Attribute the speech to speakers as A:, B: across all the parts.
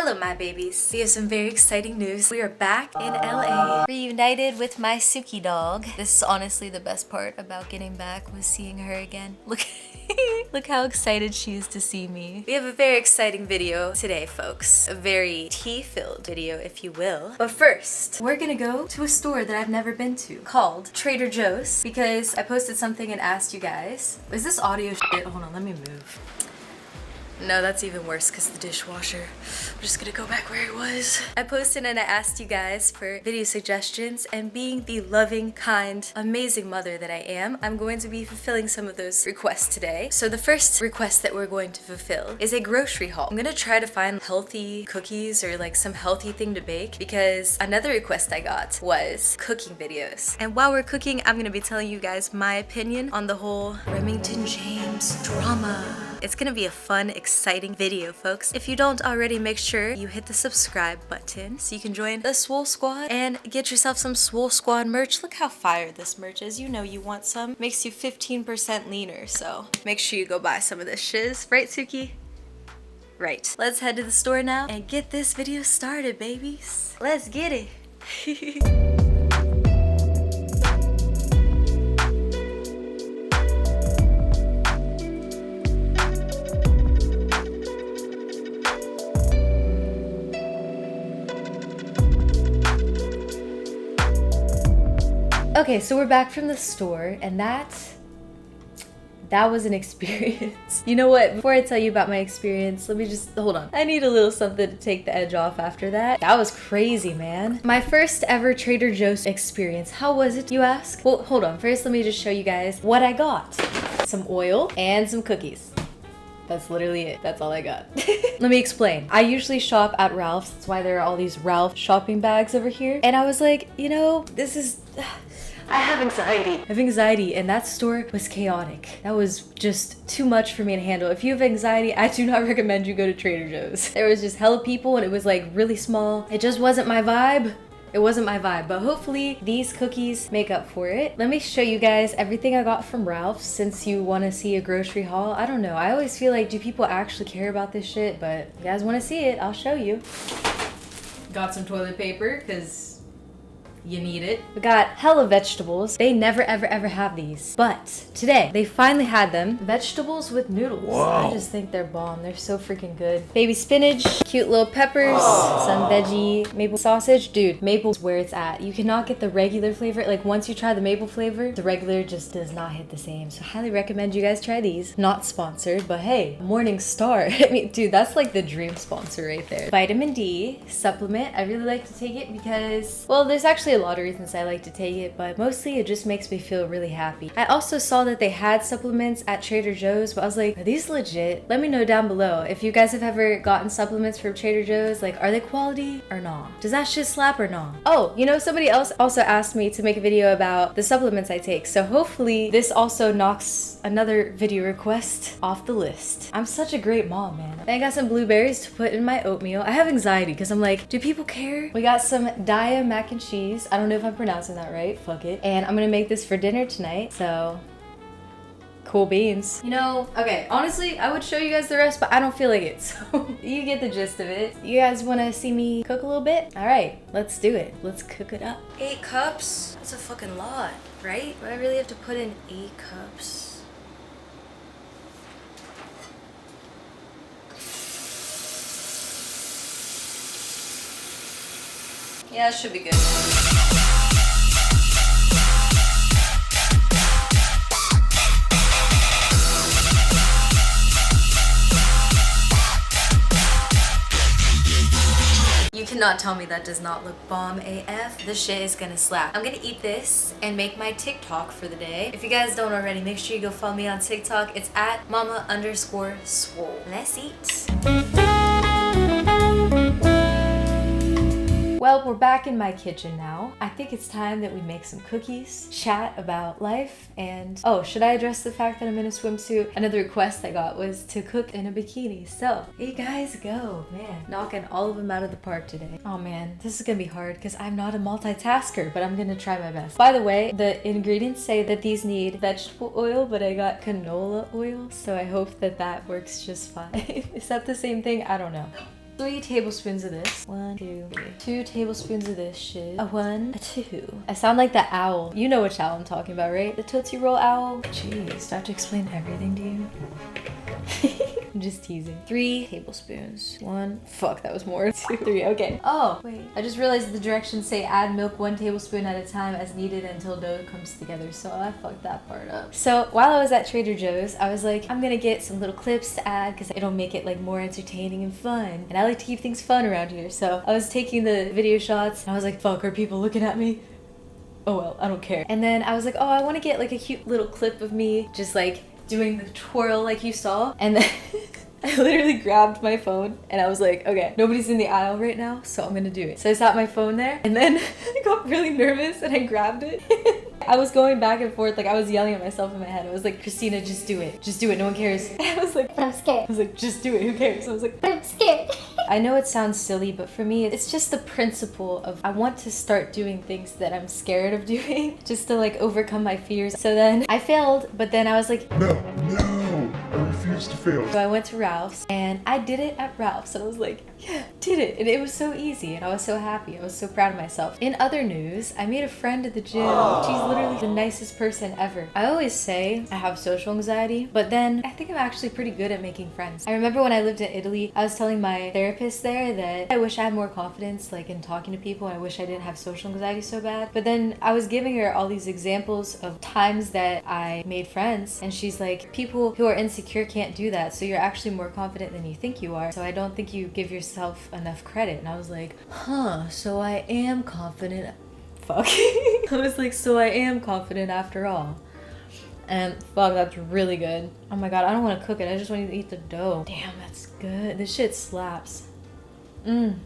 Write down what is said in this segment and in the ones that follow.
A: Hello my babies. We have some very exciting news. We are back in LA. Reunited with my Suki dog. This is honestly the best part about getting back was seeing her again. Look look how excited she is to see me. We have a very exciting video today, folks. A very tea-filled video, if you will. But first, we're gonna go to a store that I've never been to called Trader Joe's because I posted something and asked you guys. Is this audio shit? Hold on, let me move. No, that's even worse because the dishwasher. I'm just gonna go back where it was. I posted and I asked you guys for video suggestions, and being the loving, kind, amazing mother that I am, I'm going to be fulfilling some of those requests today. So the first request that we're going to fulfill is a grocery haul. I'm gonna try to find healthy cookies or like some healthy thing to bake because another request I got was cooking videos. And while we're cooking, I'm gonna be telling you guys my opinion on the whole Remington James drama. It's gonna be a fun, exciting video, folks. If you don't already, make sure you hit the subscribe button so you can join the Swole Squad and get yourself some Swole Squad merch. Look how fire this merch is. You know you want some. Makes you 15% leaner, so make sure you go buy some of this shiz. Right, Suki? Right. Let's head to the store now and get this video started, babies. Let's get it. Okay, so we're back from the store, and that was an experience. You know what? Before I tell you about my experience, let me just, hold on. I need a little something to take the edge off after that. That was crazy, man. My first ever Trader Joe's experience. How was it, you ask? Well, hold on. First, let me just show you guys what I got. Some oil and some cookies. That's literally it. That's all I got. Let me explain. I usually shop at Ralph's. That's why there are all these Ralph shopping bags over here. And I was like, you know, this is... I have anxiety, and that store was chaotic. That was just too much for me to handle. If you have anxiety, I do not recommend you go to Trader Joe's. There was just hella people and it was like really small. It just wasn't my vibe. It wasn't my vibe, but hopefully these cookies make up for it. Let me show you guys everything I got from Ralph's since you want to see a grocery haul. I don't know. I always feel like, do people actually care about this shit? But if you guys want to see it, I'll show you. Got some toilet paper because you need it. We got hella vegetables. They never ever ever have these. But today, they finally had them. Vegetables with noodles. Whoa. I just think they're bomb. They're so freaking good. Baby spinach, cute little peppers, some veggie, maple sausage. Dude, maple's where it's at. You cannot get the regular flavor. Like once you try the maple flavor, the regular just does not hit the same. So I highly recommend you guys try these. Not sponsored, but hey, Morning Star. I mean, dude, that's like the dream sponsor right there. Vitamin D supplement. I really like to take it because, well, there's actually a lot of reasons I like to take it, but mostly it just makes me feel really happy. I also saw that they had supplements at Trader Joe's, but I was like, are these legit? Let me know down below if you guys have ever gotten supplements from Trader Joe's. Like, are they quality or not? Does that shit slap or not? Oh, you know, somebody else also asked me to make a video about the supplements I take, so hopefully this also knocks another video request off the list. I'm such a great mom, man. Then I got some blueberries to put in my oatmeal. I have anxiety because I'm like, do people care? We got some Daiya mac and cheese. I don't know if I'm pronouncing that right. Fuck it. And I'm gonna make this for dinner tonight, so cool beans. You know, okay, honestly, I would show you guys the rest, but I don't feel like it, so you get the gist of it. You guys wanna see me cook a little bit? All right, let's do it. Let's cook it up. 8 cups? That's a fucking lot, right? Do I really have to put in 8 cups? Yeah, it should be good. You cannot tell me that does not look bomb AF. This shit is gonna slap. I'm gonna eat this and make my TikTok for the day. If you guys don't already, make sure you go follow me on TikTok. It's at mama_swole. Let's eat. Well, we're back in my kitchen now. I think it's time that we make some cookies, chat about life, and oh, should I address the fact that I'm in a swimsuit? Another request I got was to cook in a bikini. So, here you guys go. Man, knocking all of them out of the park today. Oh man, this is gonna be hard because I'm not a multitasker, but I'm gonna try my best. By the way, the ingredients say that these need vegetable oil, but I got canola oil, so I hope that that works just fine. Is that the same thing? I don't know. 3 tablespoons of this. 1, 2, 3. 2 tablespoons of this shit. A 1, a 2. I sound like the owl. You know which owl I'm talking about, right? The Tootsie Roll owl. Jeez, do I have to explain everything to you? I'm just teasing. 3 tablespoons. 1. Fuck, that was more. 2, 3. Okay. Oh, wait. I just realized the directions say add milk 1 tablespoon at a time as needed until dough comes together. So I fucked that part up. So while I was at Trader Joe's, I was like, I'm gonna get some little clips to add because it'll make it like more entertaining and fun. And I like to keep things fun around here. So I was taking the video shots and I was like, fuck, are people looking at me? Oh well, I don't care. And then I was like, oh, I want to get like a cute little clip of me just like doing the twirl like you saw. And then I literally grabbed my phone and I was like, okay, nobody's in the aisle right now, so I'm gonna do it. So I sat my phone there and then I got really nervous and I grabbed it. I was going back and forth, like I was yelling at myself in my head. I was like, Christina, just do it. Just do it, no one cares. I was like,
B: I'm scared.
A: I was like, just do it, who cares? I was like,
B: I'm scared.
A: I know it sounds silly, but for me, it's just the principle of I want to start doing things that I'm scared of doing just to like overcome my fears. So then I failed, but then I was like,
C: No, I refuse to fail.
A: so I went to Ralph's and I did it at Ralph's and I was like, yeah, did it. And it was so easy and I was so happy. I was so proud of myself. In other news, I made a friend at the gym. She's literally the nicest person ever. I always say I have social anxiety, but then I think I'm actually pretty good at making friends. I remember when I lived in Italy, I was telling my therapist there that I wish I had more confidence like in talking to people. I wish I didn't have social anxiety so bad. But then I was giving her all these examples of times that I made friends and she's like, people who are insecure can't do that. So you're actually more confident than you think you are. So I don't think you give yourself enough credit. And I was like, huh, so I am confident. Fuck. I was like, so I am confident after all. And fuck, that's really good. Oh my god, I don't want to cook it. I just want to eat the dough. Damn, that's good. This shit slaps.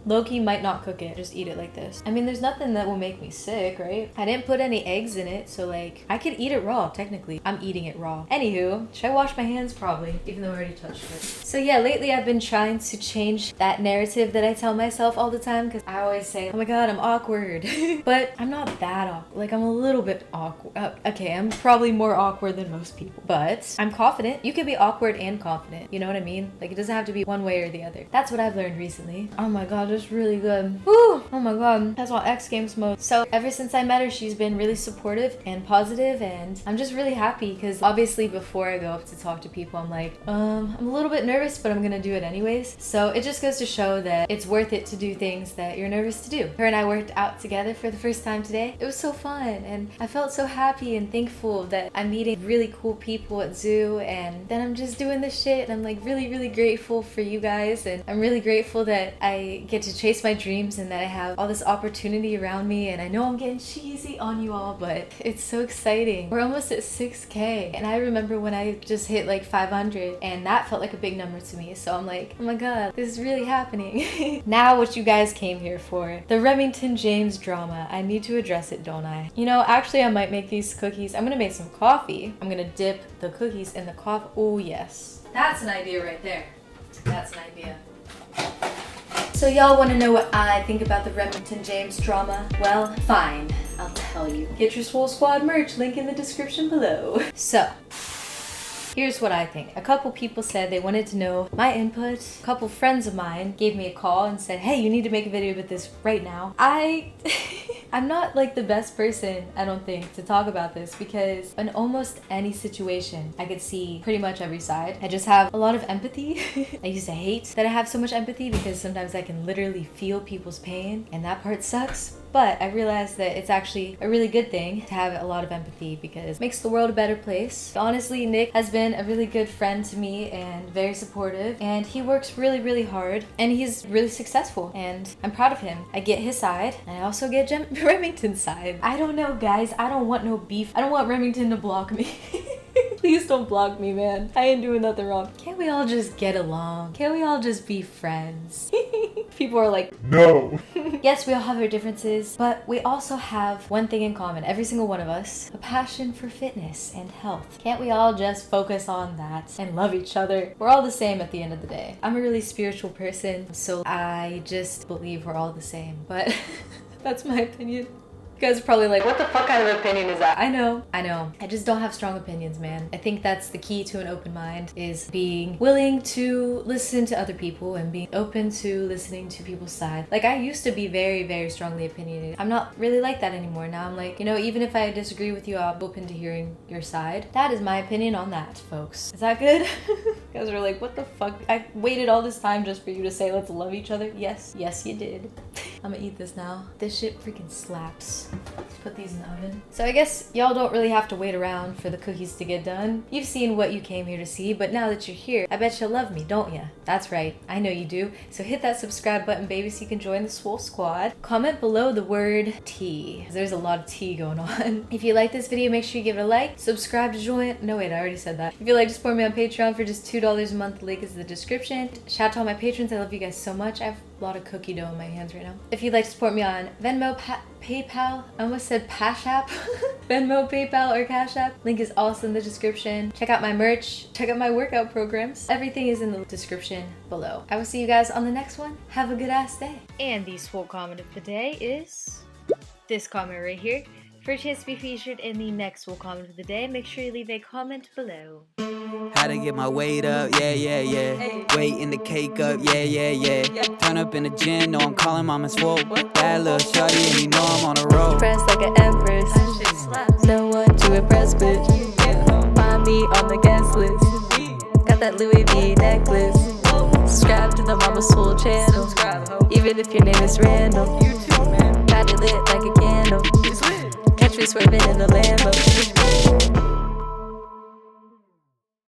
A: Loki might not cook it. Just eat it like this. I mean, there's nothing that will make me sick, right? I didn't put any eggs in it, so like, I could eat it raw, technically. I'm eating it raw. Anywho, should I wash my hands? Probably, even though I already touched it. So yeah, lately I've been trying to change that narrative that I tell myself all the time, because I always say, oh my god, I'm awkward. But I'm not that awkward. Like, I'm a little bit awkward. Okay, I'm probably more awkward than most people, but I'm confident. You can be awkward and confident. You know what I mean? Like, it doesn't have to be one way or the other. That's what I've learned recently. Oh my god, it's really good. Woo! Oh my god, that's on X Games mode. So ever since I met her, she's been really supportive and positive, and I'm just really happy because obviously before I go up to talk to people, I'm like, I'm a little bit nervous, but I'm gonna do it anyways. So it just goes to show that it's worth it to do things that you're nervous to do. Her and I worked out together for the first time today. It was so fun, and I felt so happy and thankful that I'm meeting really cool people at Zoo, and then I'm just doing this shit, and I'm like really, really grateful for you guys, and I'm really grateful that I get to chase my dreams and that I have all this opportunity around me. And I know I'm getting cheesy on you all, but it's so exciting. We're almost at 6K, and I remember when I just hit like 500 and that felt like a big number to me. So I'm like, oh my god, this is really happening. Now what you guys came here for, the Remington James drama. I need to address it, don't I? You know, actually I might make these cookies. I'm gonna make some coffee. I'm gonna dip the cookies in the coffee. Oh yes, that's an idea right there. That's an idea. So y'all want to know what I think about the Remington James drama? Well, fine, I'll tell you. Get your Swole Squad merch, link in the description below. So, here's what I think. A couple people said they wanted to know my input. A couple friends of mine gave me a call and said, hey, you need to make a video about this right now. I'm not like the best person, I don't think, to talk about this because in almost any situation, I could see pretty much every side. I just have a lot of empathy. I used to hate that I have so much empathy because sometimes I can literally feel people's pain and that part sucks. But I realized that it's actually a really good thing to have a lot of empathy because it makes the world a better place. Honestly, Nick has been a really good friend to me and very supportive, and he works really, really hard, and he's really successful, and I'm proud of him. I get his side, and I also get Remington's side. I don't know, guys. I don't want no beef. I don't want Remington to block me. Please don't block me, man. I ain't doing nothing wrong. Can't we all just get along? Can't we all just be friends? People are like,
C: No.
A: yes, we all have our differences, but we also have one thing in common, every single one of us, a passion for fitness and health. Can't we all just focus on that and love each other? We're all the same at the end of the day. I'm a really spiritual person, so I just believe we're all the same, but that's my opinion. You guys are probably like, what the fuck kind of opinion is that? I know. I just don't have strong opinions, man. I think that's the key to an open mind, is being willing to listen to other people and being open to listening to people's side. Like, I used to be very, very strongly opinionated. I'm not really like that anymore. Now I'm like, you know, even if I disagree with you, I'm open to hearing your side. That is my opinion on that, folks. Is that good? You guys are like, what the fuck? I waited all this time just for you to say let's love each other. Yes, you did. I'm gonna eat this now. This shit freaking slaps. Let's put these in the oven. So I guess y'all don't really have to wait around for the cookies to get done. You've seen what you came here to see, but now that you're here, I bet you love me, don't ya? That's right, I know you do. So hit that subscribe button, baby, so you can join the Swole Squad. Comment below the word tea. There's a lot of tea going on. If you like this video, make sure you give it a like. Subscribe to join. No, wait, I already said that. If you'd like to support me on Patreon for just $2 a month, the link is in the description. Shout out to all my patrons. I love you guys so much. I have a lot of cookie dough in my hands right now. If you'd like to support me on Venmo, PayPal, I almost said Pash App. Venmo, PayPal, or Cash App. Link is also in the description. Check out my merch. Check out my workout programs. Everything is in the description below. I will see you guys on the next one. Have a good ass day. And the swole comment of the day is this comment right here. For a chance to be featured in the next swole comment of the day, make sure you leave a comment below.
B: How to get my weight up, yeah. Hey. Weight in the cake up, yeah. Turn up in the gym, know I'm calling mama swole. Bad little shawty and you know I'm on a roll.
D: Press like an empress, no one to impress with. Find me on the guest list, got that Louis V necklace. Subscribe to the Mama Swole channel, even if your name is Randall. Got it lit like a candle, catch me swerving in the Lambo.